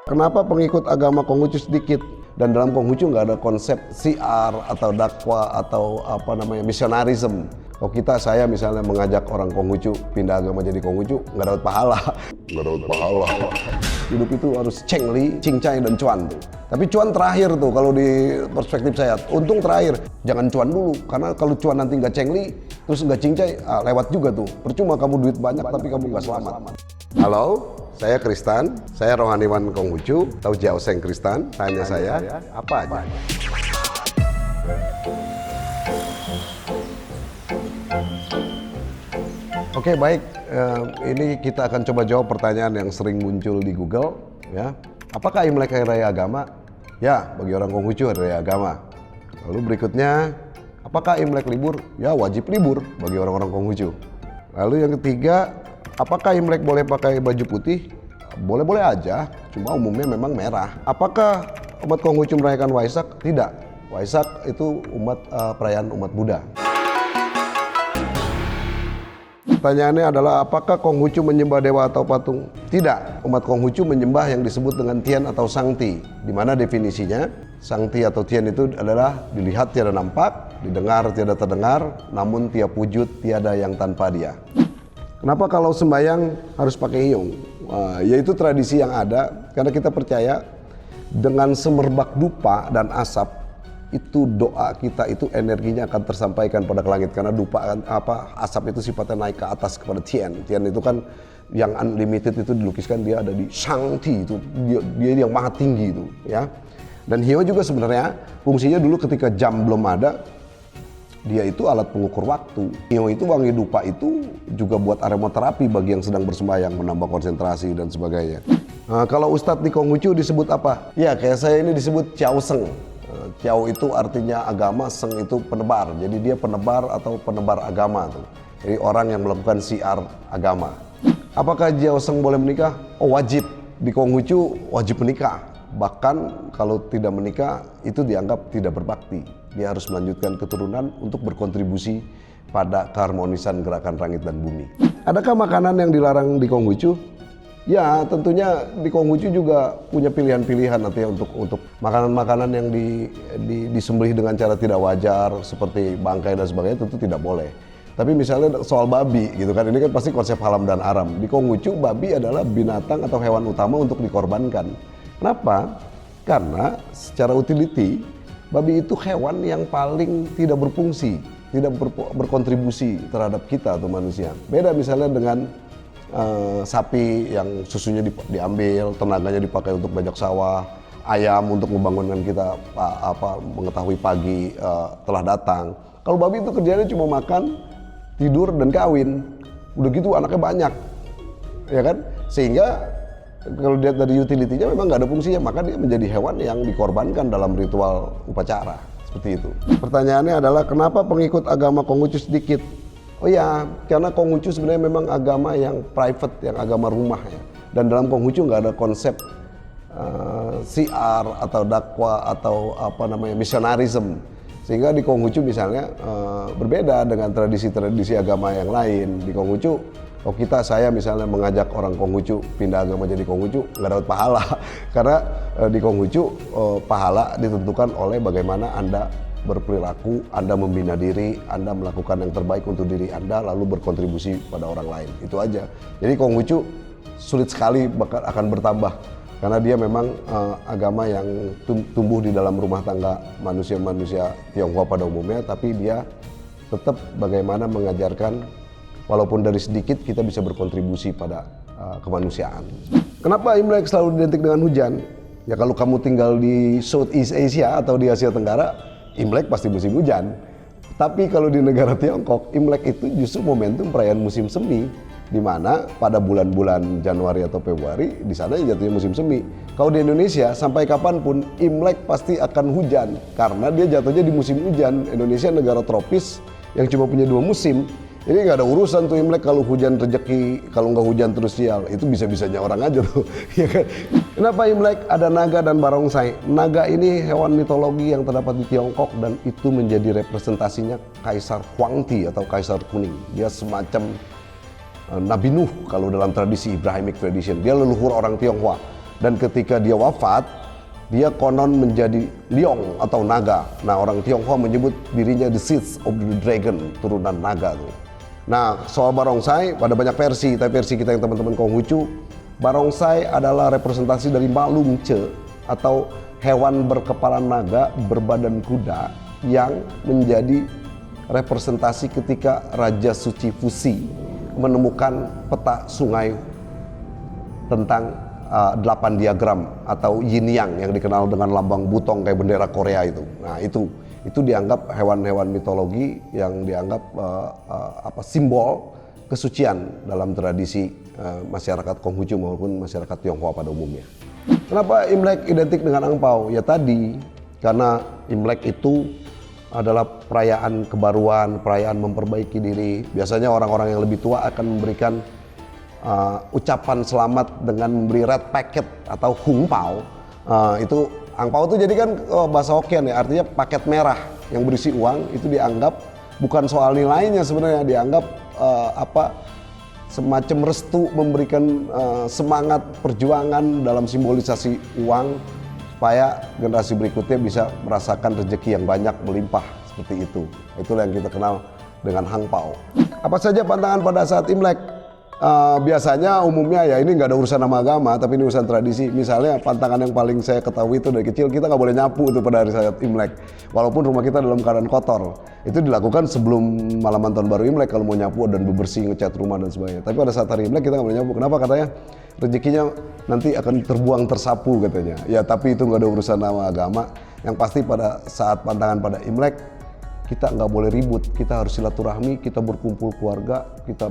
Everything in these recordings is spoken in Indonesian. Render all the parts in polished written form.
Kenapa pengikut agama Konghucu sedikit? Dan dalam Konghucu nggak ada konsep siar atau dakwah atau misionarism. Kalau saya misalnya mengajak orang Konghucu pindah agama jadi Konghucu, nggak dapat pahala. Nggak dapat pahala. Hidup itu harus cengli, cincai, dan cuan tuh. Tapi cuan terakhir tuh kalau di perspektif saya. Untung terakhir, jangan cuan dulu. Karena kalau cuan nanti nggak cengli, terus nggak cincai, lewat juga tuh. Percuma kamu duit banyak tapi kamu nggak selamat. Halo, saya Kristan, saya rohaniwan Konghucu, tahu Jiaoseng Kristan, tanya saya, apa aja? Oke, baik, ini kita akan coba jawab pertanyaan yang sering muncul di Google, ya. Apakah Imlek hari raya agama? Ya, bagi orang Konghucu hari raya agama. Lalu berikutnya, apakah Imlek libur? Ya, wajib libur bagi orang-orang Konghucu. Lalu yang ketiga, apakah Imlek boleh pakai baju putih? Boleh-boleh aja, cuma umumnya memang merah. Apakah umat Konghucu merayakan Waisak? Tidak. Waisak itu perayaan umat Buddha. Pertanyaannya adalah, apakah Konghucu menyembah dewa atau patung? Tidak. Umat Konghucu menyembah yang disebut dengan Tian atau Sangti. Di mana definisinya? Sangti atau Tian itu adalah dilihat tiada nampak, didengar tiada terdengar, namun tiap wujud tiada yang tanpa dia. Kenapa kalau sembahyang harus pakai iyung? Yaitu tradisi yang ada karena kita percaya dengan semerbak dupa dan asap itu doa kita itu energinya akan tersampaikan pada ke langit, karena dupa asap itu sifatnya naik ke atas kepada Tian. Tian itu kan yang unlimited, itu dilukiskan dia ada di Shangti, itu dia yang maha tinggi itu, ya. Dan Hio juga sebenarnya fungsinya dulu ketika jam belum ada, dia itu alat pengukur waktu. Hio itu wangi dupa itu juga buat aromaterapi bagi yang sedang bersembahyang, menambah konsentrasi dan sebagainya. Nah, kalau Ustadz di Konghucu disebut apa? Ya, kayak saya ini disebut Jiaoseng. Jiao itu artinya agama, Seng itu penebar. Jadi dia penebar atau penebar agama tuh. Jadi orang yang melakukan siar agama. Apakah Jiaoseng boleh menikah? Oh, wajib. Di Konghucu wajib menikah. Bahkan kalau tidak menikah itu dianggap tidak berbakti. Dia harus melanjutkan keturunan untuk berkontribusi pada keharmonisan gerakan langit dan bumi. Adakah makanan yang dilarang di Konghucu? Ya, tentunya di Konghucu juga punya pilihan-pilihan nanti untuk makanan-makanan yang disembelih dengan cara tidak wajar seperti bangkai dan sebagainya, tentu tidak boleh. Tapi misalnya soal babi gitu kan, ini kan pasti konsep halal dan haram. Di Konghucu babi adalah binatang atau hewan utama untuk dikorbankan. Kenapa? Karena secara utility babi itu hewan yang paling tidak berfungsi, tidak berkontribusi terhadap kita atau manusia. Beda misalnya dengan sapi yang susunya diambil, tenaganya dipakai untuk bajak sawah, ayam untuk membangunkan kita mengetahui pagi telah datang. Kalau babi itu kerjanya cuma makan, tidur, dan kawin. Udah gitu anaknya banyak, ya kan? Sehingga kalau dilihat dari utility-nya memang nggak ada fungsinya, maka dia menjadi hewan yang dikorbankan dalam ritual upacara, seperti itu. Pertanyaannya adalah, kenapa pengikut agama Konghucu sedikit? Oh ya, karena Konghucu sebenarnya memang agama yang private, yang agama rumah ya. Dan dalam Konghucu nggak ada konsep siar atau dakwah atau misionarism. Sehingga di Konghucu misalnya berbeda dengan tradisi-tradisi agama yang lain. Di Konghucu, kalau saya misalnya mengajak orang Konghucu pindah agama jadi Konghucu, nggak dapat pahala. Karena di Konghucu pahala ditentukan oleh bagaimana Anda berperilaku, Anda membina diri, Anda melakukan yang terbaik untuk diri Anda, lalu berkontribusi pada orang lain. Itu aja. Jadi Konghucu sulit sekali akan bertambah, karena dia memang agama yang tumbuh di dalam rumah tangga manusia-manusia Tionghoa pada umumnya, tapi dia tetap bagaimana mengajarkan walaupun dari sedikit kita bisa berkontribusi pada kemanusiaan. Kenapa Imlek selalu identik dengan hujan? Ya kalau kamu tinggal di Southeast Asia atau di Asia Tenggara, Imlek pasti musim hujan. Tapi kalau di negara Tiongkok, Imlek itu justru momentum perayaan musim semi, di mana pada bulan-bulan Januari atau Februari di sana jatuhnya musim semi. Kalau di Indonesia sampai kapanpun Imlek pasti akan hujan karena dia jatuhnya di musim hujan. Indonesia negara tropis yang cuma punya 2 musim. Ini nggak ada urusan tuh Imlek kalau hujan rezeki, kalau nggak hujan terus sial. Itu bisa-bisanya orang aja tuh. Ya kan? Kenapa Imlek ada naga dan barongsai? Naga ini hewan mitologi yang terdapat di Tiongkok dan itu menjadi representasinya Kaisar Huangti atau Kaisar Kuning. Dia semacam Nabi Nuh kalau dalam tradisi Abrahamic tradition. Dia leluhur orang Tionghoa. Dan ketika dia wafat, dia konon menjadi liong atau naga. Nah, orang Tionghoa menyebut dirinya the seeds of the dragon, turunan naga tuh. Nah, soal barongsai ada banyak versi, tapi versi kita yang teman-teman Konghucu, barongsai adalah representasi dari Malungce atau hewan berkepala naga berbadan kuda yang menjadi representasi ketika Raja Suci Fusi menemukan peta sungai tentang 8 diagram atau yin yang dikenal dengan lambang butong kayak bendera Korea itu. Nah, itu dianggap hewan-hewan mitologi yang dianggap simbol kesucian dalam tradisi masyarakat Konghucu maupun masyarakat Tionghoa pada umumnya. Kenapa Imlek identik dengan angpau? Ya tadi, karena Imlek itu adalah perayaan kebaruan, perayaan memperbaiki diri. Biasanya orang-orang yang lebih tua akan memberikan ucapan selamat dengan memberi red packet atau hungpao. Itu angpao itu jadi kan bahasa Hokkien ya, artinya paket merah yang berisi uang. Itu dianggap bukan soal nilainya sebenarnya, dianggap semacam restu, memberikan semangat perjuangan dalam simbolisasi uang supaya generasi berikutnya bisa merasakan rezeki yang banyak melimpah seperti itu. Itulah yang kita kenal dengan hangpao. Apa saja pantangan pada saat Imlek? Biasanya umumnya ya ini nggak ada urusan sama agama, tapi ini urusan tradisi. Misalnya pantangan yang paling saya ketahui itu dari kecil, kita nggak boleh nyapu itu pada hari saat Imlek, walaupun rumah kita dalam keadaan kotor. Itu dilakukan sebelum malaman tahun baru Imlek kalau mau nyapu dan bebersih, ngecat rumah dan sebagainya. Tapi pada saat hari Imlek kita nggak boleh nyapu. Kenapa? Katanya rezekinya nanti akan terbuang tersapu katanya. Ya tapi itu nggak ada urusan sama agama. Yang pasti pada saat pantangan pada Imlek, kita nggak boleh ribut, kita harus silaturahmi, kita berkumpul keluarga, kita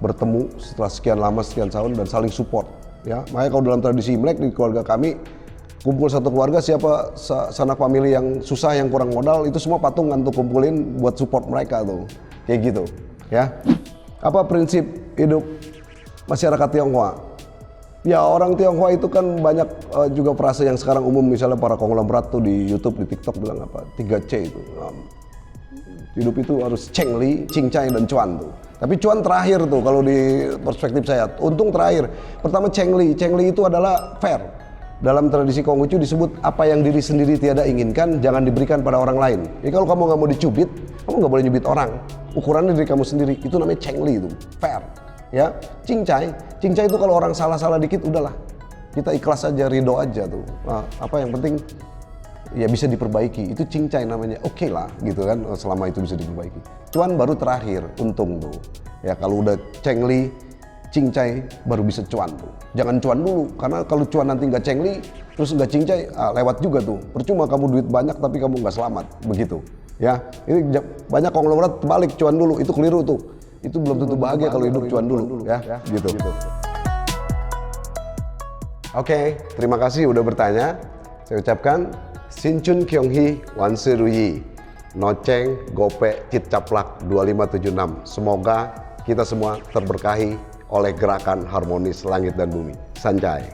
bertemu setelah sekian lama, sekian tahun dan saling support. Ya, makanya kalau dalam tradisi Imlek di keluarga kami, kumpul satu keluarga, siapa sanak famili yang susah, yang kurang modal, itu semua patungan tuh kumpulin buat support mereka tuh, kayak gitu. Ya, apa prinsip hidup masyarakat Tionghoa? Ya orang Tionghoa itu kan banyak juga frase yang sekarang umum, misalnya para konglomerat tuh di YouTube, di TikTok bilang apa 3C itu. Hidup itu harus cengli, cincai dan cuan tuh. Tapi cuan terakhir tuh kalau di perspektif saya, untung terakhir. Pertama cengli itu adalah fair. Dalam tradisi Konghucu disebut apa yang diri sendiri tiada inginkan jangan diberikan pada orang lain. Jadi kalau kamu nggak mau dicubit, kamu nggak boleh nyubit orang. Ukurannya diri kamu sendiri, itu namanya cengli itu, fair. Ya, cincai itu kalau orang salah dikit udahlah, kita ikhlas aja, ridho aja tuh. Nah, apa yang penting ya bisa diperbaiki, itu cincai namanya, oke lah gitu kan, selama itu bisa diperbaiki. Cuan baru terakhir, untung tuh. Ya kalau udah cengli, cincai baru bisa cuan tuh. Jangan cuan dulu, karena kalau cuan nanti nggak cengli, terus nggak cincai, lewat juga tuh. Percuma kamu duit banyak tapi kamu nggak selamat, begitu. Ya, ini banyak konglomerat balik cuan dulu, itu keliru tuh. Itu belum tentu bahagia kalau hidup cuan dulu ya, gitu. Oke, terima kasih udah bertanya. Saya ucapkan Sinchun Kyonghi Wanseruyi Noceng Gope Cit Caplak 2576. Semoga kita semua terberkahi oleh gerakan harmonis langit dan bumi. Sanjay.